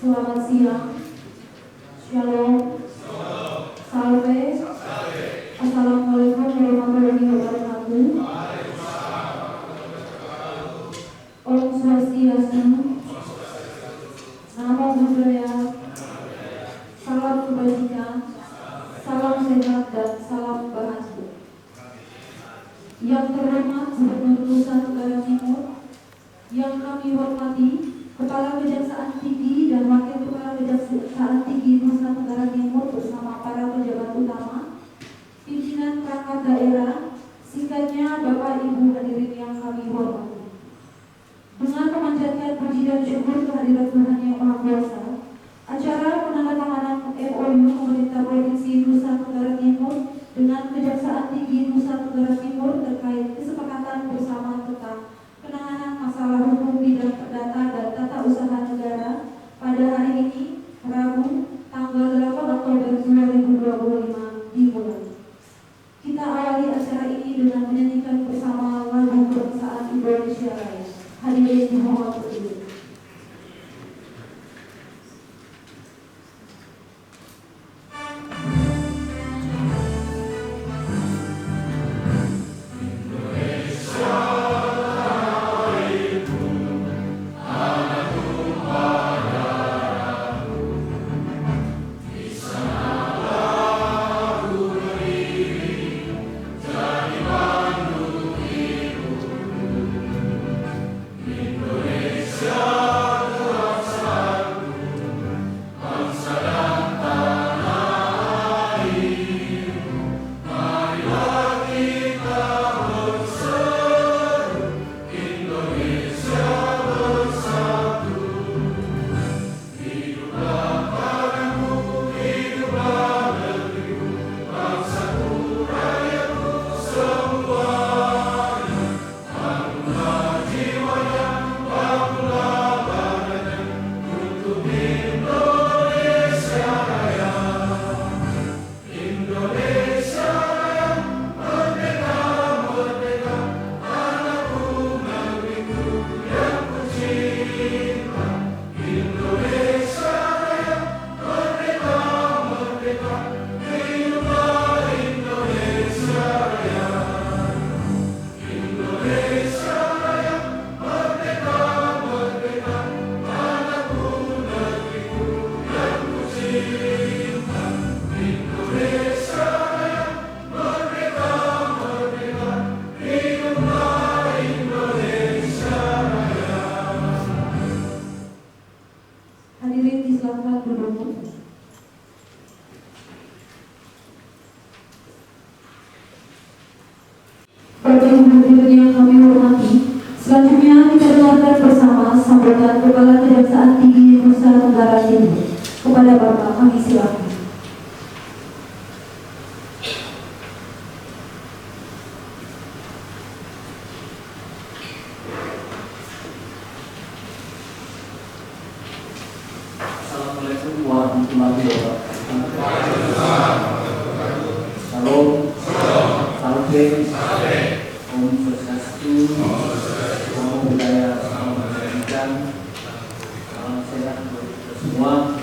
Selamat siang. Shalom. Salve. Assalamualaikum warahmatullahi wabarakatuh. Om Swastiastu. Namo Buddhaya. Salam kebajikan. Salam sehat dan salam bahagia. Yang terhormat Gubernur Nusa Tenggara Timur, yang kami hormati Kepala Kejaksaan Tinggi dan Wakil Kepala Kejaksaan Tinggi Nusa Tenggara Timur bersama para pejabat utama, pimpinan perangkat daerah, singkatnya Bapak Ibu hadirin yang kami hormati. Dengan memanjatkan puji dan syukur kehadirat Tuhan Yang Maha Kuasa, acara penandatanganan MOU Pemerintah Provinsi Nusa Tenggara Timur dengan Kejaksaan Tinggi Nusa Tenggara Timur terkait kesepakatan bersama tentang penanganan masalah hukum bidang perdata dan tata usaha negara pada hari ini, Rabu, tanggal 8 Oktober 2025 dimulai. Kita awali acara ini dengan menyanyikan bersama lagu kebangsaan Indonesia Raya. Hadirin dimohon berdiri. Yang kami hormati, selanjutnya kita dengarkan bersama sambutan Kepala Kejaksaan Tinggi Nusa Tenggara Timur. Kepada Bapak kami silakan. Assalamualaikum warahmatullahi wabarakatuh. Salam, salve. Om Swastiastu, Namo Buddhaya, salam kebajikan, salam sehat buat kita semua.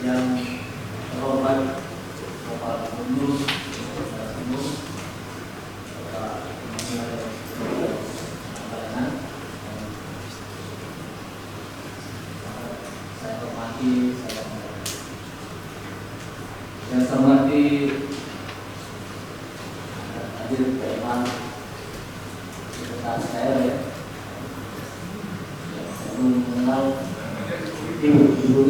Yang terhormat Bapak Gubernur Nusa Tenggara Timur, Bapak Pimpinan, saya hormati, yang saya hormati hadir Pak Sekretaris saya ya, saya belum mengenal ibu ini.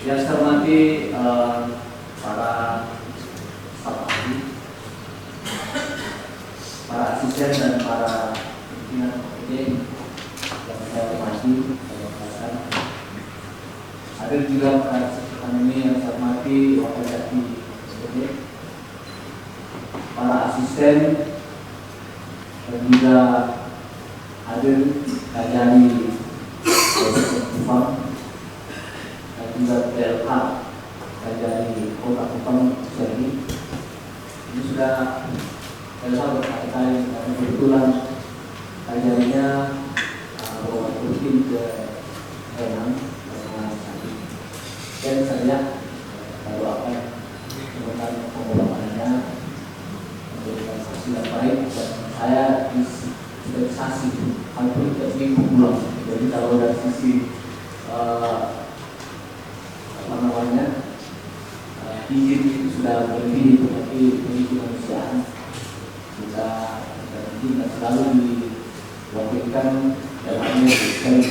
Yang saya hormati para staf ahli, para asisten dan para pimpinan komite yang saya hormati, saya hormatkan. Hadir juga para ini yang saya hormati Wakil Jati SPD, para asisten dan juga hadir Kajari Kupang dan juga PLH Kajari Kota Kupang ini sudah saya berkali-kali kebetulan kajiannya bawa rutin ke Renang karena sakit. Dan saya baru akan melakukan pengobatannya memberikan hasil yang baik dan saya dispensasi hampir ke minggu pulang. Jadi kalau dari sisi izin itu sudah lebih, tetapi ini kemanusiaan kita izin dan selalu diwakilkan dalamnya sekali.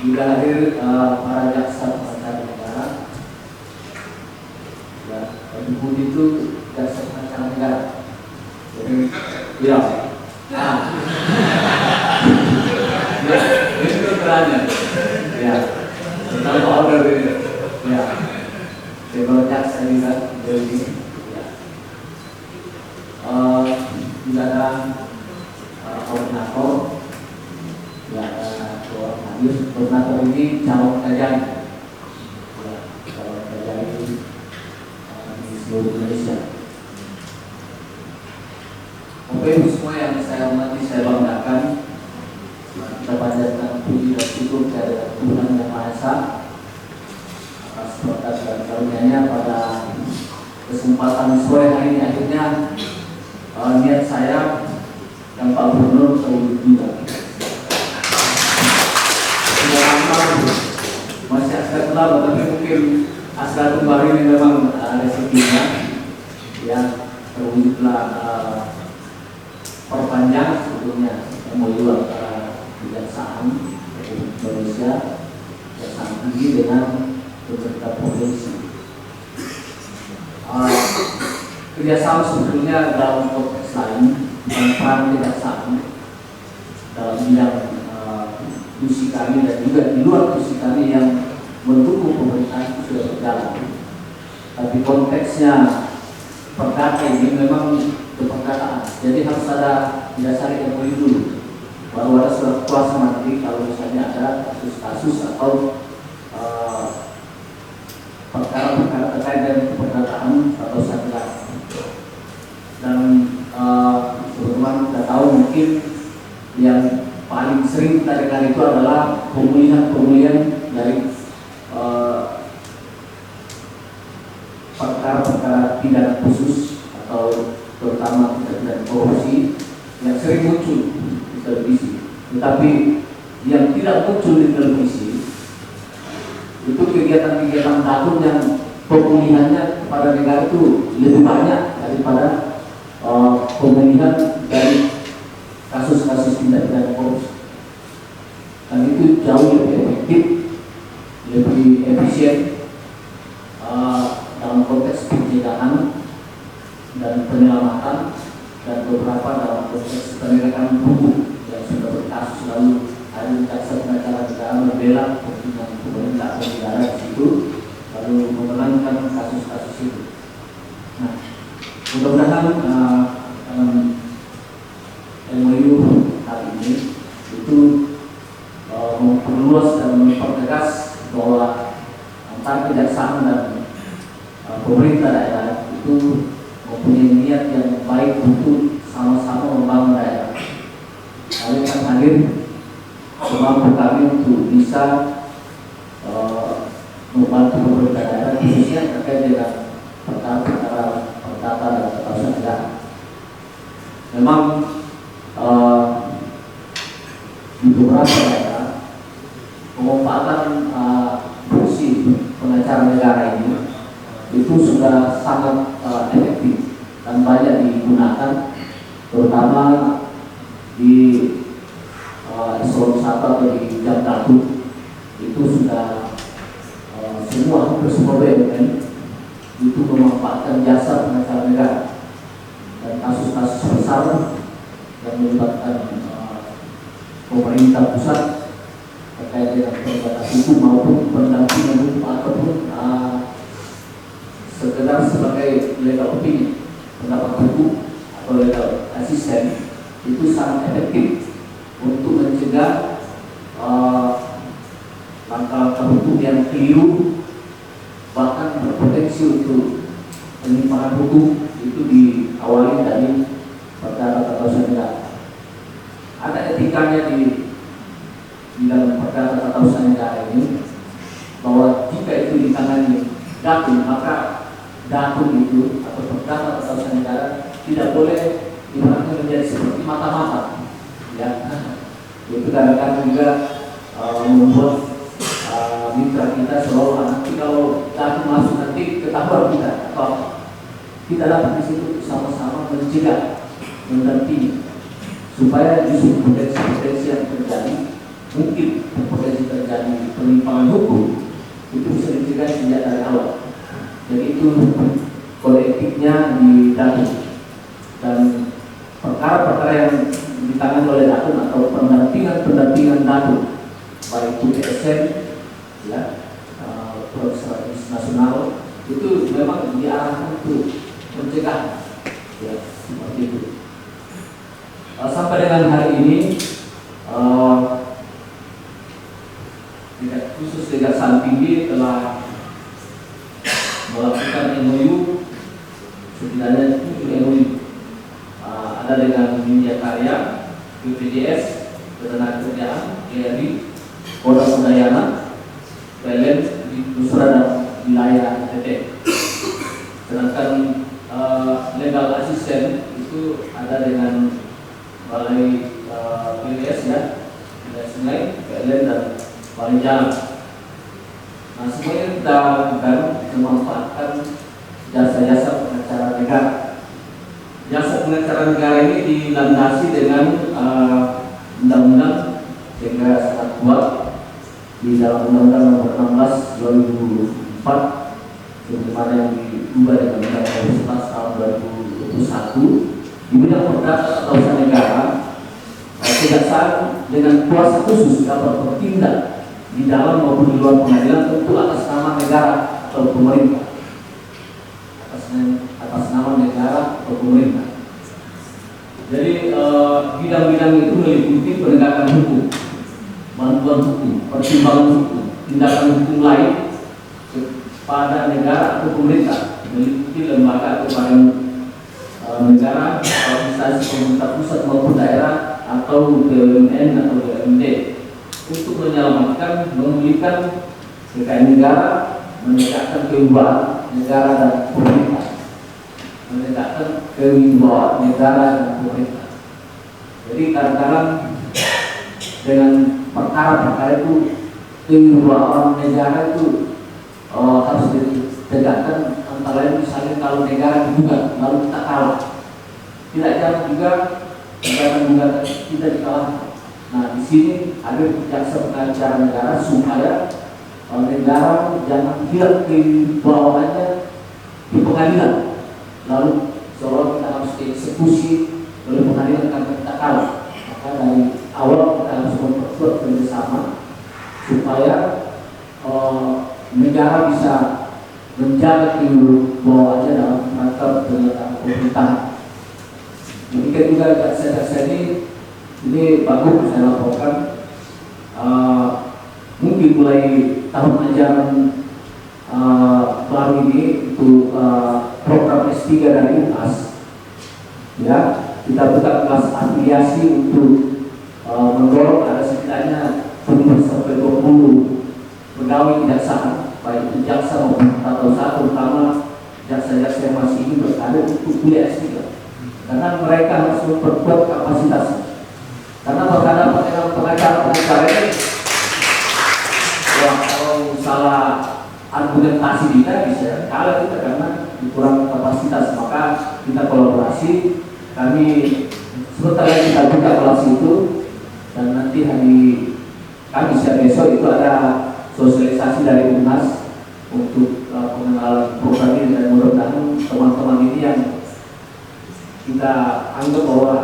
Juga hadir para jaksa pengacara negara. Ya, Ibu itu jaksa pengacara negara. Jadi, ya, ini kebetulannya. Ya, kita order ini. Ya, kalau jaksa juga dari. Ya, juga ada koordinator. Ya, seorang hadir. Koordinator ini calon kajian. Ya, calon kajian di seluruh Indonesia. Oke, semua yang saya hormati, saya banggakan. Kita panjatkan puji dan syukur kepada Tuhan Yang Maha Esa atas berkat dan karunia-Nya pada kesempatan sore hari ini. Akhirnya niat saya dan Pak Gubernur terwujud juga. Sudah lama masih asal lama, tapi mungkin asal kembali ini memang rezekinya yang terwujudlah perpanjang sebetulnya MOU antara Kejaksaan Republik Indonesia Kejaksaan Tinggi dengan pemerintah provinsi. Kerjasama sebetulnya dalam konteks lain bukan peran kejaksaan dalam bidang tusi kami dan juga di luar tusi kami yang mendukung pemerintah itu sudah berjalan. Tapi konteksnya perdata ini memang keperdataan. Jadi harus ada didasari MOU dulu. Baru ada surat kuasa nanti kalau misalnya ada kasus-kasus atau perkara-perkara terkait dengan keperdataan atau satgas. Dan teman-teman kita tahu mungkin yang paling sering kita dengar itu adalah pemulihan dari perkara-perkara pidana khusus atau terutama tindak korupsi yang sering muncul di televisi. Tetapi yang tidak muncul di televisi itu kegiatan-kegiatan tahun yang pemulihannya kepada negara itu lebih banyak daripada pemulihan dari kasus-kasus tindak pidana korupsi. Dan itu jauh lebih efektif, lebih efisien dalam konteks pencegahan dan penyelamatan dan beberapa dalam konteks penegakan hukum yang sudah berkasus lalu ada jaksa pengacara negara membela kepentingan pemerintah atau negara di situ lalu memenangkan kasus-kasus itu. Nah, mudah-mudahan MOU kali ini itu memperluas dan mempertegas bahwa antara kejaksaan dan pemerintah daerah itu mempunyai niat yang baik untuk sama-sama membangun daerah. Kami akan hadir semampu kami untuk bisa membantu pemerintah daerah khususnya terkait dengan perkara-perkara perdata dan ketatasan negara. Memang di beberapa daerah pemanfaatan fungsi pengacara negara ini itu sudah sangat efektif dan banyak digunakan, terutama di eselon 1 atau di Jamdatu itu sudah hampir semua BUMN itu memanfaatkan jasa pengacara negara dan kasus-kasus besar yang melibatkan pemerintah pusat terkait dengan penegakan hukum maupun pendampingan hukum ataupun sekedar sebagai legal opinion, pendapat hukum atau legal asisten itu sangat efektif untuk mencegah langkah-langkah hukum yang keliru bahkan berpotensi untuk penyimpangan hukum hukum itu diawali dari perkara tata usaha negara. Ada etikanya di dalam perkara tata usaha negara ini, bahwa jika itu ditangani datum, maka datum itu atau perkara tata usaha negara tidak boleh ibaratnya menjadi seperti mata-mata, ya. Itu kadang-kadang juga membuat mitra kita selalu nanti kalau datum masuk nanti ketahuan kita, atau kita dapat di situ sama-sama mencegah, mendampingi, supaya justru potensi-potensi yang terjadi, mungkin potensi terjadi penyimpangan hukum itu bisa dicegah sejak dari awal. Jadi itu kode etiknya di datum, dan perkara-perkara yang ditangani oleh datum atau pendampingan datum, baik itu TSN, ya, proyek strategis nasional, itu memang diarahkan untuk mencegah, ya, seperti itu. Sampai dengan hari ini khusus Kejaksaan Tinggi telah melakukan MOU setidaknya 7 MOU, ada dengan Minyak Karya, BPJS, Ketenagakerjaan, KRI, Kota Udayana, PLN di Pusra dan wilayah NTT. Sedangkan legal assistant itu ada dengan Balai PWS, ya, Balai Sungai, PLN dan Balai Jalan. Nah, semuanya kita lakukan memanfaatkan jasa-jasa pengacara negara. Jasa pengacara negara ini dilandasi dengan undang-undang sehingga sangat kuat di dalam Undang-Undang Nomor 16 2004, sebagaimana yang diubah dengan Undang-Undang 11 tahun 2021 di bidang perdata atau usaha negara. Kejaksaan dengan kuasa khusus dapat bertindak di dalam maupun di luar pengadilan tentu atas nama negara atau pemerintah, atas nama negara atau pemerintah. Jadi bidang-bidang itu meliputi penegakan hukum, bantuan hukum, pertimbangan hukum, tindakan hukum lain kepada negara atau pemerintah, meliputi lembaga atau badan negara, organisasi pemerintah pusat maupun daerah atau BUMN atau BUMD, untuk menyelamatkan, memulihkan kekayaan negara, menegakkan kewibawaan negara dan pemerintah, menegakkan kewibawaan negara dan pemerintah. Jadi kadang-kadang dengan perkara-perkara itu kewibawaan negara itu harus ditegakkan. Antara lain misalnya kalau negara digugat lalu kita kalah, tidak jarang juga gugatan tidak dikalahkan. Nah, di sini ada jaksa pengacara negara supaya negara jangan hilang kewibawaannya di pengadilan, lalu seolah kita harus dieksekusi oleh pengadilan karena kita kalah. Maka dari awal kita harus memperkuat kerjasama supaya negara bisa menjaga kewibawaannya dalam rangka penyelenggaraan pemerintahan. Demikian juga jaksa-jaksa ini bagus saya laporkan. Mungkin mulai tahun ajaran baru ini untuk program S3 dari UNAS, ya, kita buka kelas afiliasi untuk mendorong ada setidaknya 10-20 pegawai kejaksaan, baik itu jaksa maupun tata usaha, terutama jaksa-jaksa yang masih ingin berada untuk kuliah S3, karena mereka harus memperkuat kapasitas. Karena berhadapan dengan pengacara ini, kalau salah argumentasi kita bisa kalah kita karena kurang kapasitas. Maka kita kolaborasi, kami sebentar lagi kita buka kelas itu, dan nanti hari Kamis ya besok itu ada sosialisasi dari UNAS untuk pengenalan program ini, dan mudah-mudahan teman-teman ini yang kita anggap bahwa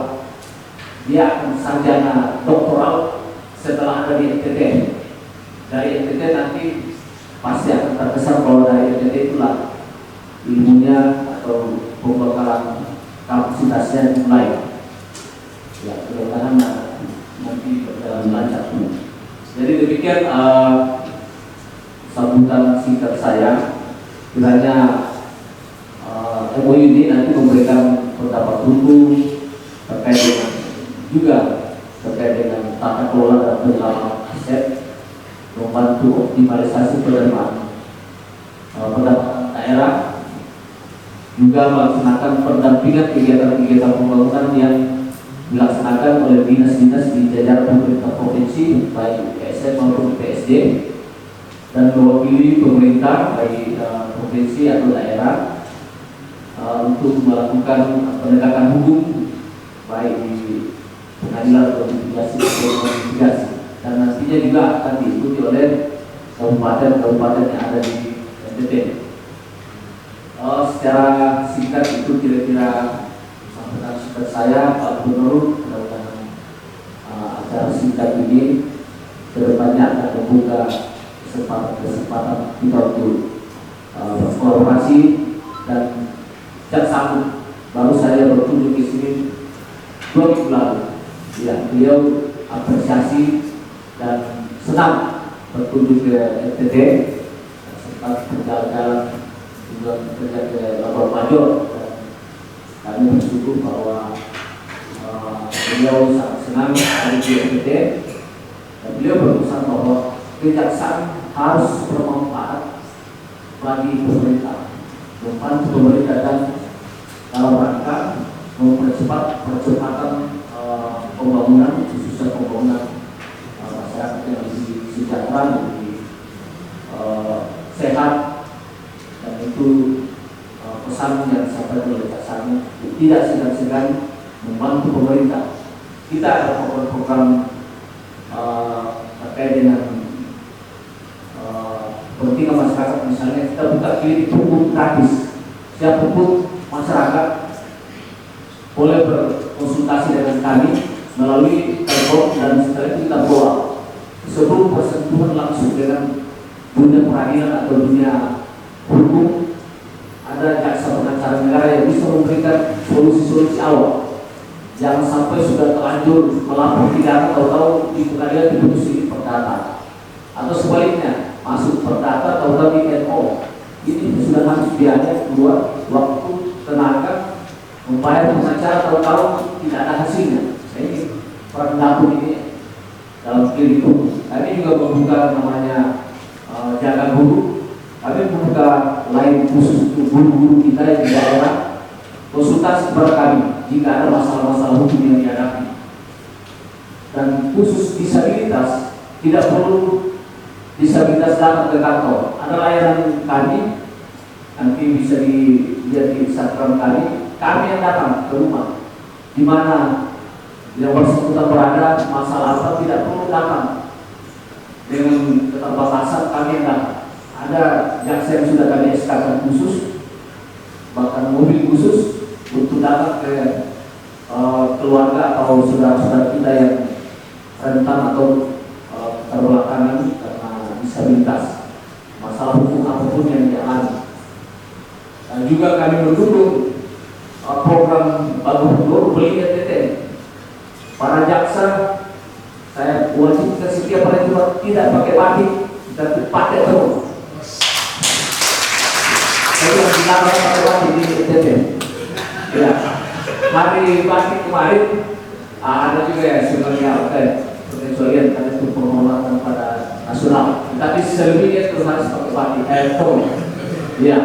dia akan sarjana doktoral setelah ada di NTT. Dari NTT nanti pasti akan terkesan bahwa dari NTT itulah ilmunya atau pembekalan kapasitasnya dimulai. Ya, mudah-mudahan nanti berjalan lancar. Jadi demikian sambutan singkat saya. Kiranya MOU ini nanti memberikan pendapat hukum terkait dengan juga terkait dengan tata kelola dan penyelaman aset, membantu optimalisasi penerimaan pendapatan daerah, juga melaksanakan pendampingan kegiatan-kegiatan pembangunan yang dilaksanakan oleh dinas-dinas di jajaran pemerintah provinsi baik PSN maupun PSD, dan mewakili pemerintah baik provinsi atau daerah untuk melakukan penegakan hukum baik di pengadilan atau mitigasi atau mitigasi, dan nantinya juga akan diikuti oleh kabupaten-kabupaten yang ada di NTT. Secara singkat itu kira-kira sampai singkat saya Pak Gubernur, mudah-mudahan acara singkat ini kedepannya akan membuka kesempatan kita untuk berkolaborasi, dan sejak satu baru saya berkunjung di sini 2 minggu lalu. Ya, beliau apresiasi dan senang berkunjung ke NTT, sempat berjalan-jalan juga bekerja ke Labor Major, dan kami bersyukur bahwa beliau sangat senang ada di NTT, dan beliau berpesan bahwa kejaksaan harus bermanfaat bagi pemerintah, membantu pemerintah dan dalam rangka percepatan pembangunan, khususnya pembangunan masyarakat yang lebih sejahtera, lebih sehat, dan itu pesan yang disampaikan oleh kejaksaan tidak segan-segan membantu pemerintah. Kita ada program-program terkait dengan kepentingan masyarakat, misalnya kita buka klinik hukum gratis, siapapun masyarakat boleh berkonsultasi dengan kami melalui telepon, dan setelah itu kita bawa sebelum bersentuhan langsung dengan dunia peradilan atau dunia hukum. Ada jaksa pengacara negara yang bisa memberikan solusi-solusi awal. Jangan sampai sudah terlanjur melapor pidana, tahu-tahu di pengadilan diputus ini perdata, atau sebaliknya masuk perdata tahu-tahu di NO. Ini sudah habis biaya, keluar waktu, tenaga, membayar pengacara, tahu-tahu tidak ada hasilnya. Ini orang dapur ini dalam klinik hukum. Kami juga membuka namanya jaga guru. Kami membuka lain khusus untuk guru-guru kita yang di daerah, konsultasi kepada kami jika ada masalah-masalah hukum yang dihadapi. Dan khusus disabilitas, tidak perlu disabilitas datang ke kantor. Ada layanan kami, nanti bisa dilihat di Instagram kami yang datang ke rumah, di mana yang bersangkutan berada, masalah apa tidak perlu datang dengan keterbatasan, kami yang datang. Ada jaksa yang sudah kami SK-kan khusus, bahkan mobil khusus untuk datang ke keluarga atau saudara-saudara kita yang rentan atau terbelakangan karena disabilitas, masalah hukum apapun yang dialami. Dan juga kami mendukung program Pak Gubernur beli NTT. Para jaksa saya wajibkan setiap hari Jumat tidak pakai batik, tapi pakai terus. Saya yang dilarang pakai batik di NTT. Ya, hari batik kemarin ada juga ya sebenarnya pengecualian karena itu penghormatan pada nasional. Tapi selebihnya terus harus pakai batik, terus. Ya,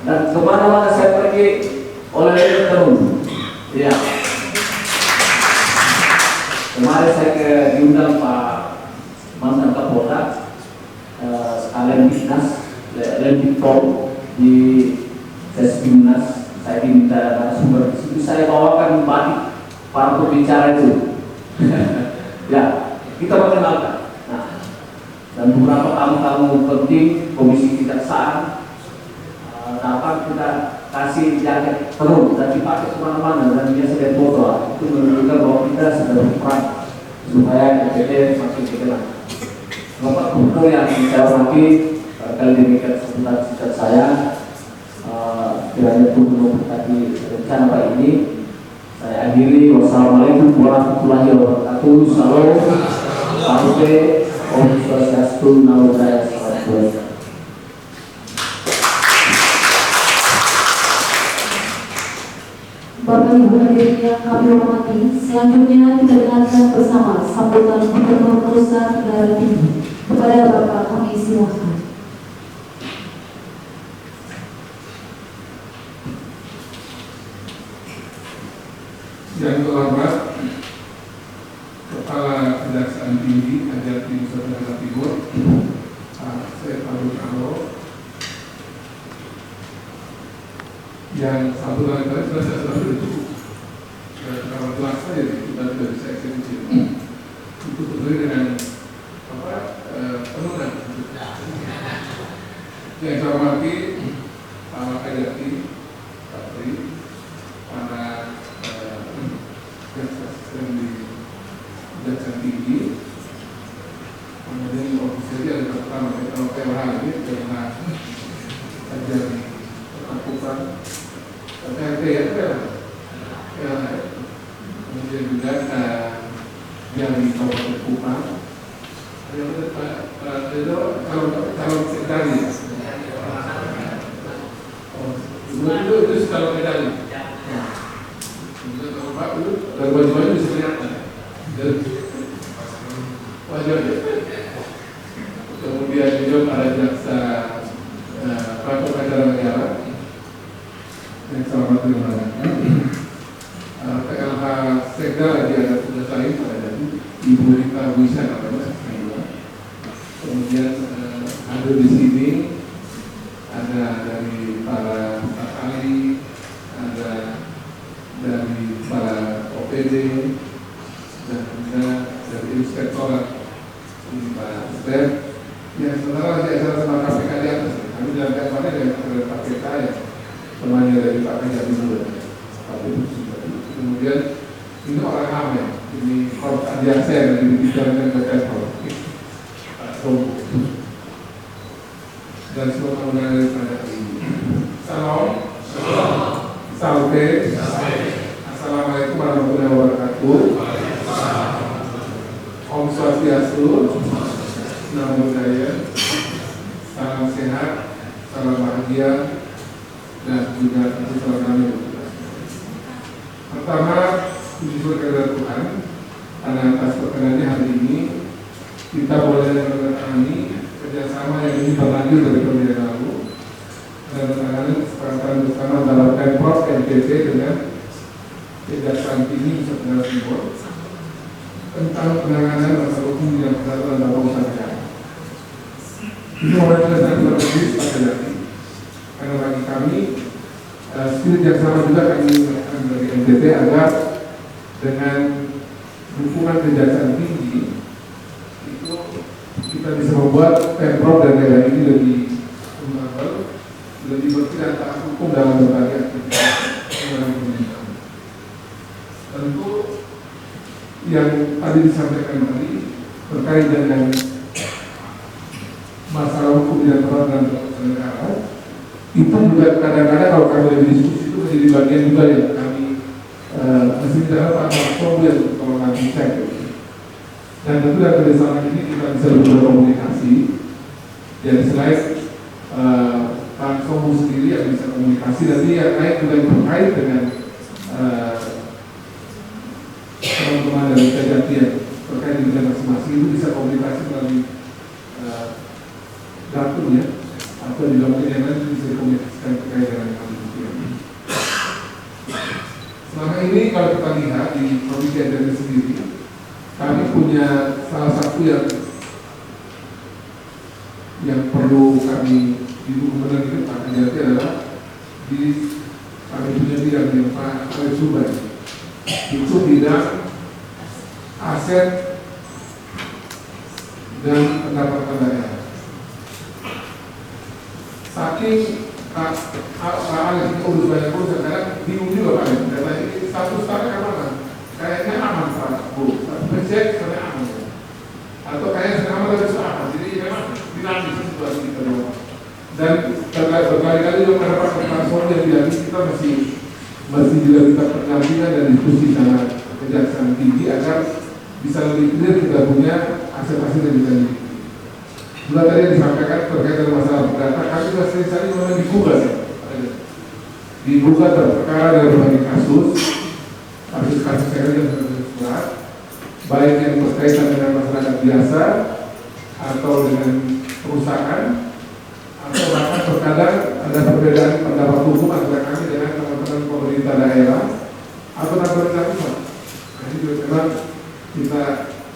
dan kemana-mana saya pergi oleh terus. Ya. Kemarin saya diundang Pak mantan Kapolda sekalian Dinas Lempikpol di Sesbimnas. Saya diminta narasumber di situ, saya bawakan batik para pembicara itu. Ya, kita mengenalkan. Nah, dan beberapa tamu-tamu penting Komisi Kejaksaan dapat kita kasih jaket penuh dan dipakai kemana-mana, dan biasa dari foto itu menunjukkan bahwa kita sudah berperan supaya NTT makin dikenal. Bapak Gubernur yang saya hormati, kali demikian sebentar singkat saya, kiranya Gubernur berkati rencana Pak ini. Saya akhiri. Wassalamualaikum warahmatullahi wabarakatuh. Salam, Sampai, Om Swastiastu, Namo Buddhaya, Salam Buddhaya. Bapak Ibu hadirin yang kami hormati, selanjutnya kita dengarkan bersama sambutan Gubernur Nusa Tenggara Timur. Kepada Bapak kami silakan. Yang terhormat Kepala Kejaksaan Tinggi Kejati Nusa Tenggara Timur, Pak Syed Abdul Kalo, yang sambutan tadi sudah cukup. Kalau jelas saja kita tidak bisa eksekusi. Itu sesuai dengan penurunan. Yang saya hormati Pak Kejati, Pak Tri, para asisten di Kejaksaan Tinggi, kemudian ofisialnya ada pertama kalau PLH ini karena terjadi ketakutan PLT ya PLH, kemudian juga dari Kabupaten Kupang, calon sekretari, itu calon medali. Dan baju-baju bisa kelihatan wajahnya. Kemudian juga para jaksa pelaku acara negara yang selamat dimuliakan. PLH Sekda lagi ada tugas lain pada jadi Ibu Rita Wisa namanya. Kemudian ada di sini ada dari para staf ahli, ada dari para OPD dan juga dari inspektorat Pak Step yang sebenarnya lagi acara sama KPK di atas. Kami dalam kaitannya dengan KPK yang temannya dari Pak Kejati dulu. Kemudian ini orang ramai, ini korps adiaksa yang dibicarakan ke Kepol Pak Sobo dan semua pengguna daripada ini. Salam, saute. Assalamualaikum warahmatullahi wabarakatuh. Om Swastiastu, Namo Buddhaya, salam sehat, salam bahagia, dan juga tentu salam damai. Pertama, puji syukur kepada Tuhan karena atas perkenannya hari ini kita boleh menandatangani kerjasama yang ini berlanjut dari pemilihan lalu dan menandatangani kesepakatan bersama dalam Pemprov NTT dengan Kejaksaan Tinggi Nusa Tenggara Timur tentang penanganan masalah hukum yang persatuan dalam urusan negara. Ini orang yang sangat berarti Pak karena bagi kami spirit yang sama juga kami melakukan dari NTT agar dengan dukungan Kejaksaan Tinggi itu kita bisa membuat Pemprov dan daerah ini lebih kembali, lebih bersih dan taat hukum dalam berbagai aktivitas pemerintahan. Tentu yang tadi disampaikan tadi terkait dengan masalah hukum yang terhadap negara itu juga kadang-kadang kalau kami lagi diskusi itu menjadi bagian juga yang kami mesti bicara Pak Sobo yang kalau nanti cek dan tentu dari kerjasama ini kita bisa berkomunikasi jadi selain Pak Sobo sendiri yang bisa komunikasi dan yang lain juga yang terkait dengan teman-teman dari Kejati yang terkait dengan masing-masing itu bisa komunikasi melalui datum ya atau di dalam yang lain bisa dikomunikasikan terkait dengan kami. Selama ini kalau kita lihat di Provinsi NTT sendiri kami punya salah satu yang perlu kami didukung benar ini Pak Kejati adalah di kami punya bidang yang Pak Alif Subhan itu bidang aset dan pendapatan daerah. Saking Pak Alif itu urus banyak urusan, kadang bingung juga Pak Alif. Karena ini status tanah kemana? Kayaknya aman Pak Bu, cek sampai aman. Atau kayaknya sedang aman tapi sudah aman. Jadi memang dinamis situasi kita dulu. Dan berkali-kali juga mendapat permasalahan yang bilang kita masih juga kita pendampingan dan diskusi sama Kejaksaan Tinggi agar bisa lebih clear kita punya aset-aset yang bisa dimiliki. Juga tadi yang disampaikan terkait dengan masalah perdata, kami juga sering-sering memang digugat ya. Digugat terperkara dari berbagai kasus kasus serius dan kasus berat, baik yang berkaitan dengan masyarakat biasa atau dengan perusahaan, atau bahkan terkadang ada perbedaan pendapat hukum antara kami dengan teman-teman pemerintah daerah atau pemerintah pusat. Nah, ini juga memang kita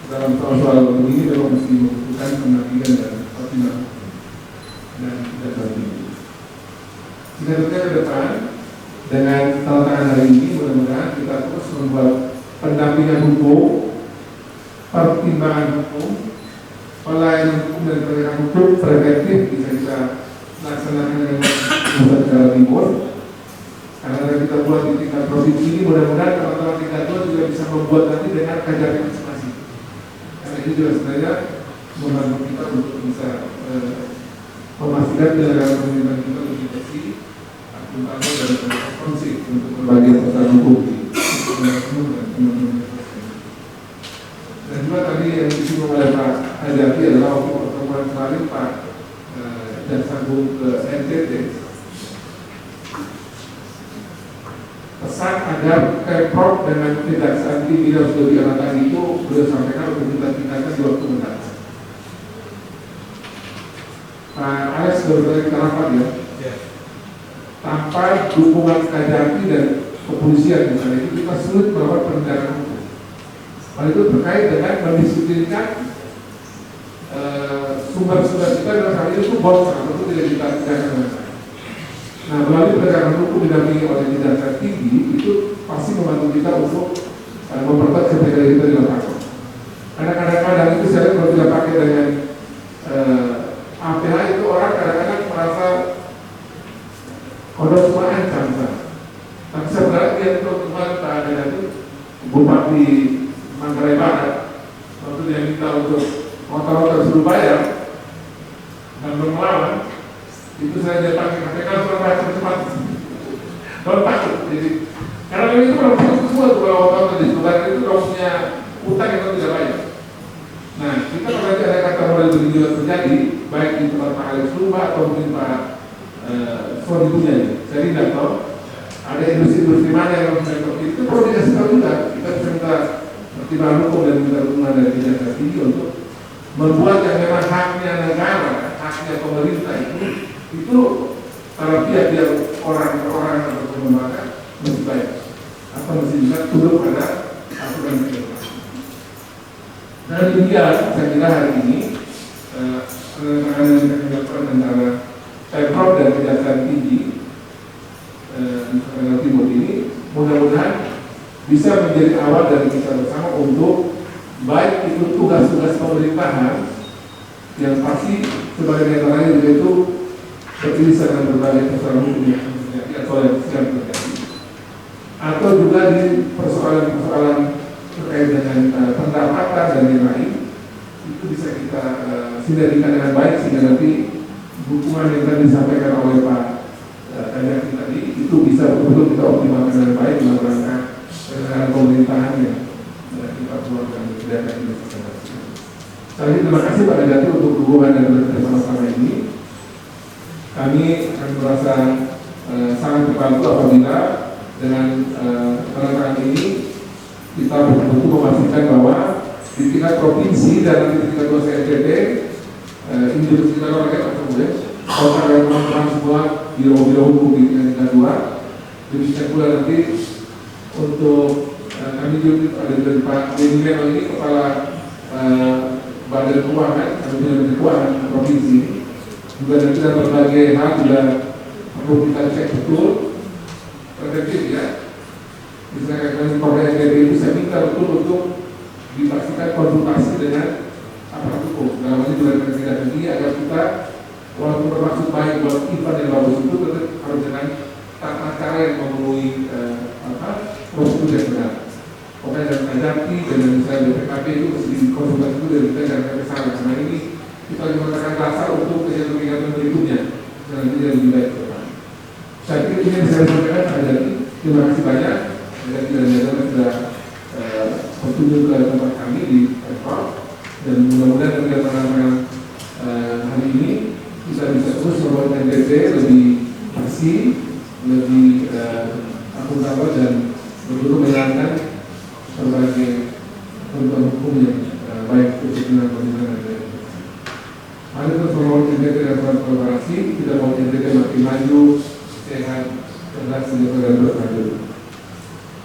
dalam soal ini memang mesti membutuhkan pendampingan dan pertimbangan dan tidak tertinggi. Selanjutnya ke depan dengan tanda tangan hari ini, mudah-mudahan kita terus membuat pendampingan hukum, pertimbangan hukum, pelayanan hukum dan penegakan hukum preventif bisa kita laksanakan dengan Nusa Tenggara Timur. Karena kita buat di tingkat provinsi ini, mudah-mudahan teman-teman tingkat 2 juga bisa membuat nanti dengan kajian masing-masing. Karena ini juga sebenarnya membantu kita untuk bisa memastikan penyelenggaraan pemerintahan kita lebih bersih, akuntabel dan responsif untuk berbagai persoalan hukum di teman-teman. Dan juga tadi yang disinggung oleh Pak Hajati adalah waktu pertemuan kemarin Pak Jaksagung ke NTT, pesan agar Pemprov dengan Kejaksaan Tinggi dan sudah diarahkan itu beliau sampaikan untuk kita tingkatkan di waktu mendatang. Pak Alex sudah rapat ya, tanpa dukungan Kajati dan kepolisian misalnya itu kita sulit melakukan penegakan hukum. Hal itu terkait dengan mendisiplinkan sumber-sumber kita dalam hal ini itu bocor atau tidak kita tegakkan. Nah, melalui penegakan hukum didampingi oleh Kejaksaan Tinggi itu pasti membantu kita untuk memperkuat ketegangan kita di lapangan. Karena kadang-kadang itu saya kalau tidak pakai dengan APH itu orang kadang-kadang merasa kodok semua ancam. Tapi sebenarnya untuk kemarin tak ada itu Bupati Manggarai Barat waktu dia minta untuk motor-motor suruh bayar dan melawan itu saya dia pakai KPK suruh bayar cepat kalau takut. Jadi karena itu kalau semua tuh kalau motor di Subang itu kalau punya utang itu tidak bayar. Nah kita kalau ada kata model begini juga terjadi baik di tempat Pak Alex Lumba atau mungkin Pak Sony punya ya. Saya tidak tahu ada industri-industri mana yang seperti itu perlu dikasih tahu juga. Kita bisa minta pertimbangan hukum dan minta dukungan dari Kejaksaan Tinggi untuk membuat yang memang haknya negara, haknya pemerintah itu para pihak orang-orang atau lembaga mesti bayar atau mesti bisa tunduk pada aturan negara. Dan demikian saya kira hari ini penanganan yang dilakukan antara Pemprov dan Kejaksaan Tinggi Nusa Tenggara Timur ini mudah-mudahan bisa menjadi awal dari kita bersama untuk baik itu tugas-tugas pemerintahan yang pasti sebagai negaranya juga itu beririsan dengan berbagai persoalan hukum yang terjadi atau yang sedang terjadi, atau juga di persoalan-persoalan terkait dengan pendapatan dan lain-lain itu bisa kita sinergikan dengan baik sehingga nanti dukungan yang tadi disampaikan oleh Pak Kajati tadi itu bisa betul-betul kita optimalkan dengan baik dalam rangka penyelenggaraan pemerintahan yang kita keluarkan dari Indonesia. Sekali terima kasih Pak Kajati untuk dukungan dan bersama-sama ini. Kami akan merasa sangat terbantu apabila dengan penanganan ini kita betul-betul memastikan bahwa di tingkat provinsi dan di tingkat CNTT ini dibersihkan oleh kita boleh kota yang teman-teman semua biro-biro hukum di tingkat 2. Demikian pula nanti untuk kami juga ada dari Pak Denny Leno ini kepala Badan Keuangan atau Badan Keuangan provinsi juga nanti dalam berbagai hal juga perlu kita cek betul preventif ya. Misalnya kami Polres NTT itu saya minta betul untuk dipastikan konsultasi dengan aparat hukum dalam hal ini juga dengan Kejaksaan Tinggi agar kita walaupun bermaksud baik buat event yang bagus itu tetap harus dengan tata cara yang memenuhi prosedur yang benar. Pokoknya dengan Kajati dengan misalnya BPKP itu mesti konsultasi itu dari kita dan sampai sana. Karena ini kita menggunakan dasar untuk kegiatan berikutnya dan nanti lebih baik ke depan. Saya pikir ini yang saya sampaikan Kajati. Terima kasih banyak. Kajati dan jajaran sudah berkunjung ke tempat kami di Pemprov dan mudah-mudahan dengan penanganan hari ini kita bisa terus membuat NTT lebih bersih, lebih akuntabel dan betul menjalankan berbagai ketentuan hukum yang baik untuk pembinaan dan ada persoalan NTT dapat kolaborasi, tidak mau NTT makin maju, sehat, cerdas, sejahtera dan berkeadilan.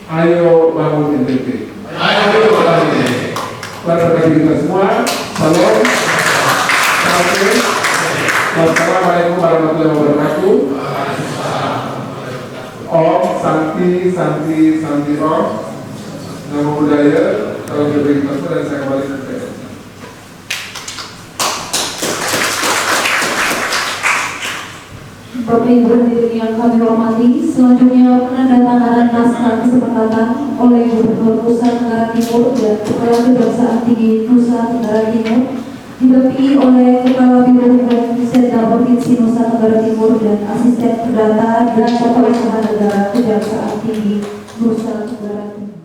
Ayo bangun NTT. Ayo bangun NTT. Pada kita semua, salam. Assalamualaikum warahmatullahi wabarakatuh. Om Santi Santi Santi Om. Nama budaya, salam berbagi dan saya kembali ke saya. Bapak Ibu hadirin yang kami hormati, selanjutnya penandatanganan naskah kesepakatan oleh Gubernur Nusa Tenggara Timur dan Kepala Kejaksaan Tinggi Nusa Tenggara Timur didampingi oleh Kepala Biro Hukum Setda Provinsi Nusa Tenggara Timur dan Asisten Perdata dan Kepala Negara Kejaksaan Tinggi Nusa Tenggara Timur.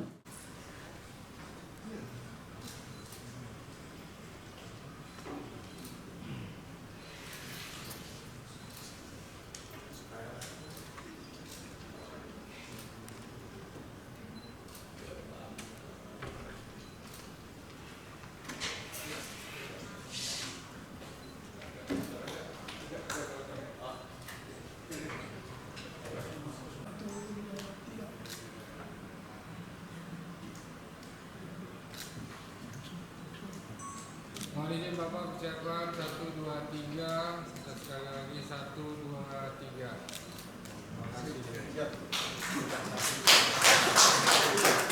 Mohon izin Bapak ucapkan 1, 2, 3. Sekali lagi 1, 2, 3. Terima kasih.